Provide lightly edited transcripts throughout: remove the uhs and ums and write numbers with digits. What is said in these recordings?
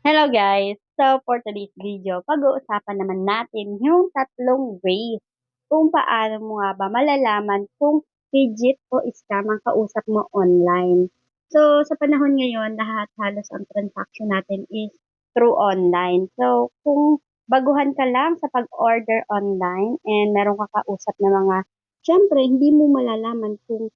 Hello guys! So for today's video, pag-uusapan naman natin yung tatlong ways kung paano mo nga ba malalaman kung legit o scam ang kausap mo online. So sa panahon ngayon, lahat halos ang transaction natin is through online. So kung baguhan ka lang sa pag-order online and meron ka kausap na mga, syempre hindi mo malalaman kung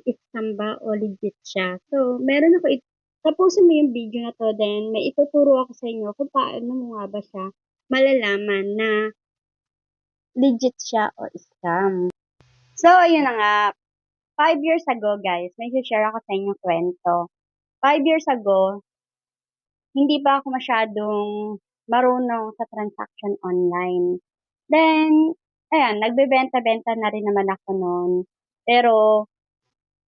scam ba o legit siya. So meron ako tapusin mo yung video na 'to, then may ituturo ako sa inyo kung paano mo nga ba siya malalaman na legit siya o scam. So, ayun na nga, 5 years ago guys, may share ako sa inyo kwento. 5 years ago, hindi pa ako masyadong marunong sa transaction online. Then, ayan, nagbebenta-benta na rin naman ako noon. Pero,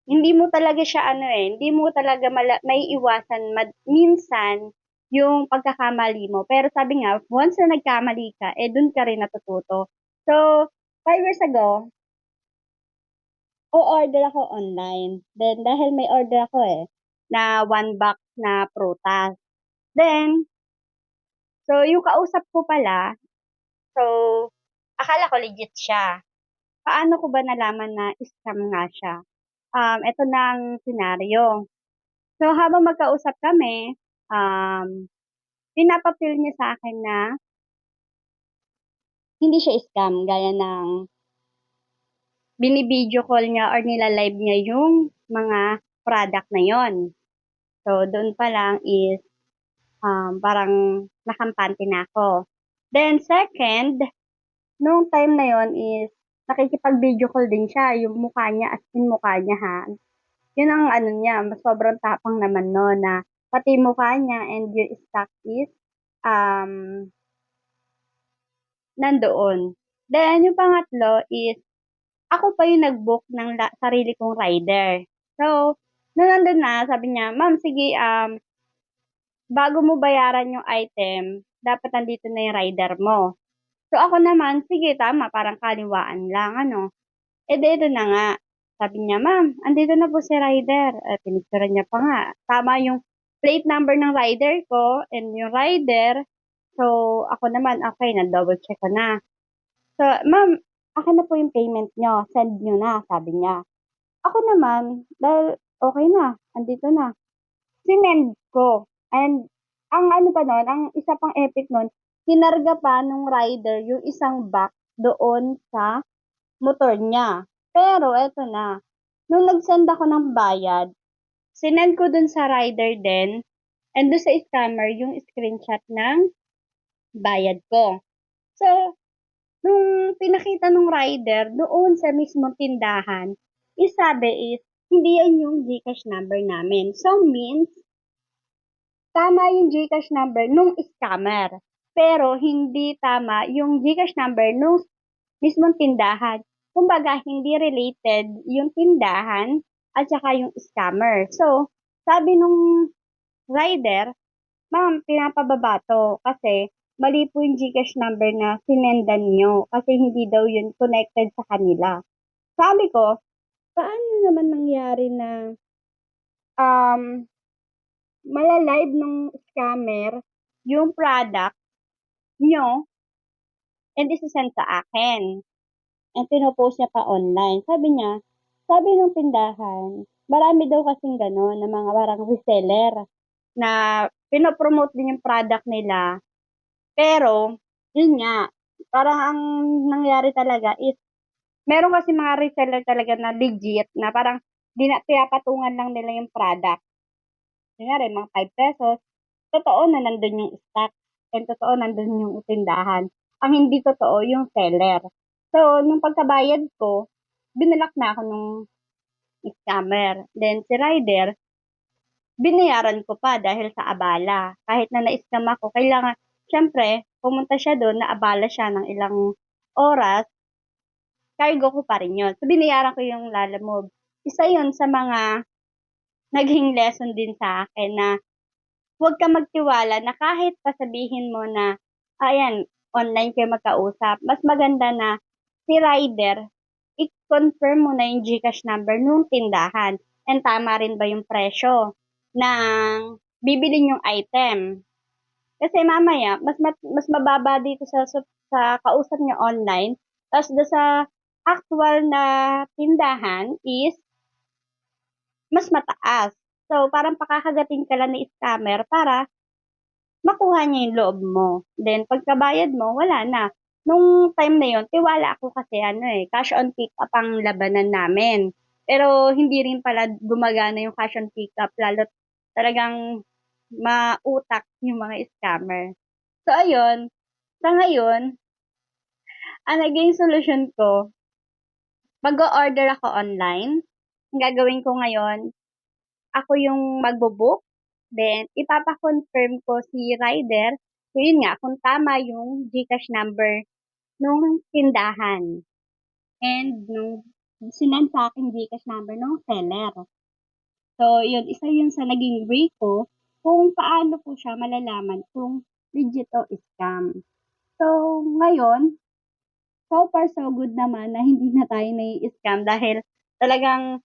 hindi mo talaga siya ano hindi mo talaga maiiwasan minsan yung pagkakamali mo. Pero sabi nga, once na nagkamali ka, dun ka rin natututo. So, 5 years ago, o-order ako online. Then, dahil may order ako na one box na prutas. Then, so yung kausap ko pala, so, akala ko legit siya. Paano ko ba nalaman na scam nga siya? Ito na ang senaryo. So, habang magkausap kami, pinapa-feel niya sa akin na hindi siya scam, gaya ng bini-video call niya or nila-live niya yung mga product na yon. So, doon pa lang is parang nakampante na ako. Then, second, nung time na yon is nakikipag-video call din siya, yung mukha niya, as in mukha niya ha. Yun ang ano niya, sobrang tapang naman no, na pati mukha niya and yung stock is um, nandoon. Then, yung pangatlo is, ako pa yung nag-book ng sarili kong rider. So, nung nandun na, sabi niya, ma'am, sige, bago mo bayaran yung item, dapat nandito na yung rider mo. So, ako naman, sige, tama, parang kaliwaan lang, ano. Ito na nga. Sabi niya, ma'am, andito na po si rider. Pinicturean niya pa nga. Tama yung plate number ng rider ko and yung rider. So, ako naman, okay, na-double check ko na. So, ma'am, akin na po yung payment nyo. Send nyo na, sabi niya. Ako naman, dahil okay na, andito na. Sinend ko. And, ang ano pa nun, ang isa pang epic nun, kinarga pa nung rider yung isang box doon sa motor niya. Pero, eto na. Nung nag-send ako ng bayad, sinend ko dun sa rider din, and dun sa scammer, yung screenshot ng bayad ko. So, nung pinakita nung rider doon sa mismong tindahan, sabi is, hindi yan yung GCash number namin. So, means, tama yung GCash number nung scammer. Pero, hindi tama yung GCash number nung mismong tindahan. Kumbaga, hindi related yung tindahan at saka yung scammer. So, sabi nung rider, ma'am, pinapababa to kasi mali po yung GCash number na sinendan nyo kasi hindi daw yun connected sa kanila. Sabi ko, paano naman nangyari na um, malalive nung scammer yung product nyo and isisend sa akin. And pinopost niya pa online. Sabi nung tindahan, marami daw kasing gano'n na mga parang reseller na pinopromote din yung product nila. Pero, yun nga, parang ang nangyari talaga is, meron kasi mga reseller talaga na legit, na parang pinapatungan lang nila yung product. Kunyari, mga 5 pesos, totoo na nandun yung stock, and totoo nandun yung tindahan. Ang hindi totoo, yung seller. So, nung pagkabayad ko, binalak na ako nung scammer. Then, si rider, binayaran ko pa dahil sa abala. Kahit na na-scam ako, kailangan, syempre, pumunta siya doon, naabala siya ng ilang oras, cargo ko pa rin yun. So, binayaran ko yung Lalamove. Isa yun sa mga naging lesson din sa akin na huwag ka magtiwala na kahit pasabihin mo na, ayan, online kayo magkausap, mas maganda na si rider, i-confirm mo na yung GCash number nung tindahan. And tama rin ba yung presyo ng bibili yung item. Kasi mamaya, mas mababa dito sa kausap niyo online, tapos do sa actual na tindahan is mas mataas. So, parang pakakagatin ka lang ni scammer para makuha niya yung loob mo. Then, pagkabayad mo, wala na. Nung time na yon, tiwala ako kasi cash on pick up ang labanan namin. Pero hindi rin pala gumagana yung cash on pick up, lalo talagang mautak yung mga scammer. So, ayun, sa ngayon, ang naging solusyon ko, mag-order ako online. Ang gagawin ko ngayon, ako yung magbo-book, then ipapa-confirm ko si rider, so yun nga, kung tama yung GCash number nung tindahan and nung sinend sa akin GCash number nung seller. So, yun, isa yun sa naging way ko kung paano ko siya malalaman kung legit o scam. So, ngayon, so far so good naman na hindi na tayo nai-scam dahil talagang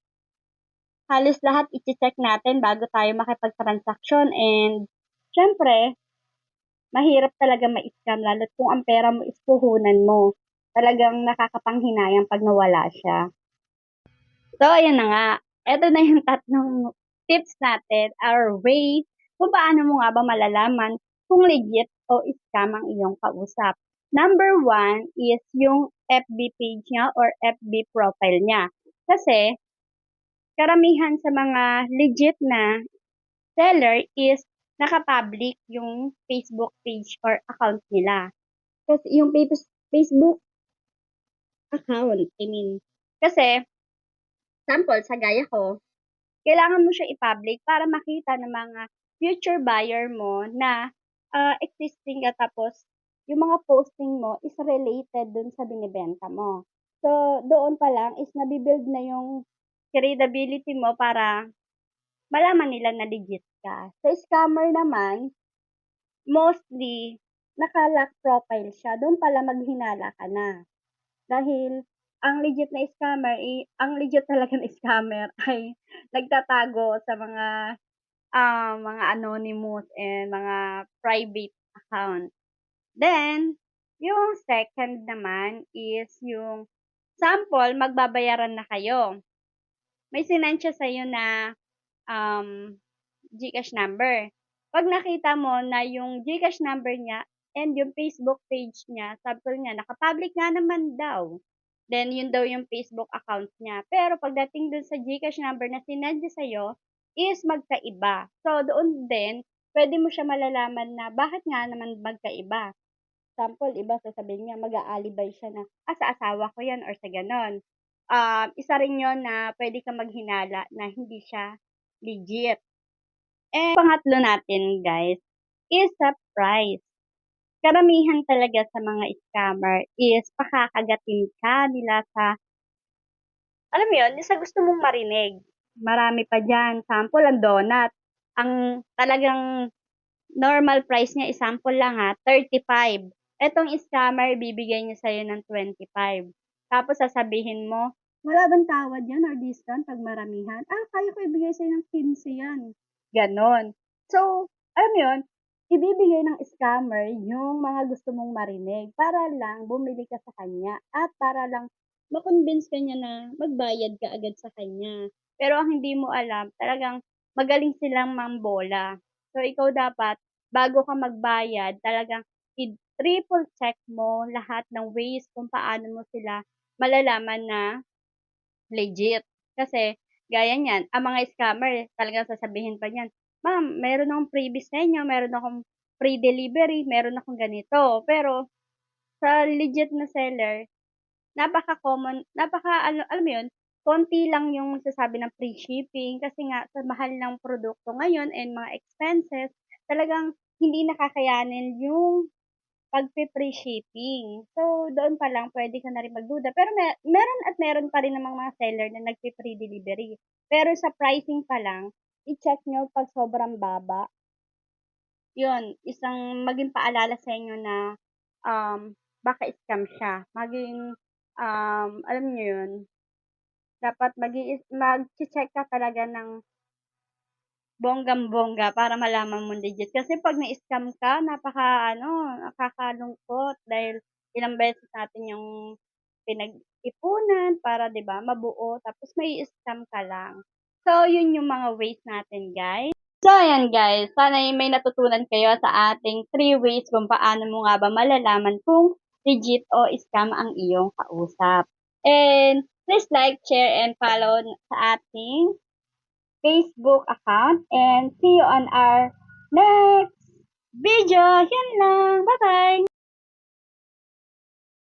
halos lahat i-check natin bago tayo makipag-transaction and syempre, mahirap talaga ma-scam lalo kung ang pera mo is puhunan mo. Talagang nakakapanghinayang pag nawala siya. So, ayun na nga. Ito na yung tatlong tips natin or way kung paano mo nga ba malalaman kung legit o scam ang iyong kausap. Number one is yung FB page niya or FB profile niya. Kasi, karamihan sa mga legit na seller is naka-public yung Facebook page or account nila. Kasi yung Facebook account, I mean. Kasi, sample, sa gaya ko, kailangan mo siya i-public para makita ng mga future buyer mo na existing ka tapos yung mga posting mo is related dun sa binibenta mo. So, doon pa lang is nabibuild na yung credibility mo para malaman nila na legit ka. Sa scammer naman, mostly, naka-lock profile siya. Doon pala maghinala ka na. Dahil, ang legit na scammer, ang legit talaga na scammer ay nagtatago sa mga anonymous and mga private account. Then, yung second naman is yung sample, magbabayaran na kayo. May sinend siya sa'yo na um, GCash number. Pag nakita mo na yung GCash number niya and yung Facebook page niya, sabi ko niya, nakapublic nga naman daw. Then, yun daw yung Facebook account niya. Pero pagdating dun sa GCash number na sinend niya sa'yo, is magkaiba. So, doon din, pwede mo siya malalaman na bakit nga naman magkaiba. Sample, iba sasabihin niya, mag-aalibay siya na, sa asawa ko yan or sa ganon. Isa rin yon na pwede ka maghinala na hindi siya legit. And pangatlo natin, guys, is sa price. Karamihan talaga sa mga scammer is pakakagatin ka nila sa, alam mo yun, yung sa gusto mong marinig. Marami pa dyan. Sample, ang donut. Ang talagang normal price niya, example lang 35. Etong scammer, bibigay niya sa'yo ng 25. Tapos sasabihin mo, wala bang tawad yan or discount pag maramihan? Kaya ko ibigay sa'yo ng 15 yan. Ganon. So, alam mo yun, ibibigay ng scammer yung mga gusto mong marinig para lang bumili ka sa kanya at para lang makonvince ka niya na magbayad ka agad sa kanya. Pero ang hindi mo alam, talagang magaling silang mambola. So, ikaw dapat, bago ka magbayad, talagang i-triple check mo lahat ng ways kung paano mo sila malalaman na legit. Kasi, gaya niyan, ang mga scammer, talagang sasabihin pa niyan, ma'am, meron akong freebies sa inyo, meron akong free delivery, meron akong ganito. Pero, sa legit na seller, napaka-common, alam mo yun, konti lang yung magsasabi ng free shipping kasi nga sa mahal ng produkto ngayon and mga expenses, talagang hindi nakakayanin yung pagpe-free shipping. So, doon pa lang pwede ka na rin magduda. Pero meron at meron pa rin namang mga seller na nagpe-free delivery. Pero sa pricing pa lang, i-check nyo pag sobrang baba. Yun, isang maging paalala sa inyo na baka scam siya. Alam niyo yun, dapat mag-check ka talaga ng bonggang-bongga para malaman mong legit. Kasi pag na-scam ka, nakakalungkot dahil ilang beses natin yung pinag-ipunan para 'di ba, mabuo tapos may scam ka lang. So, yun yung mga ways natin, guys. So, ayan guys, sana may natutunan kayo sa ating 3 ways kung paano mo nga ba malalaman kung legit o scam ang iyong kausap. And please like, share, and follow sa ating Facebook account. And see you on our next video. Yan lang. Bye-bye!